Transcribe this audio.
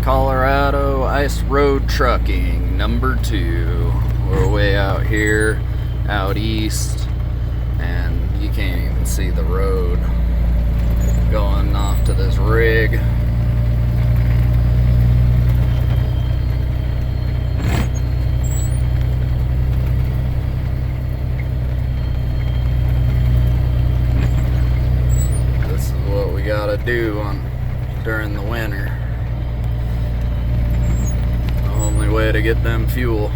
Colorado Ice Road Trucking #2. We're way out here, out east, and you can't even see the road going off to this rig. This is what we gotta do during the winter. Only way to get them fuel.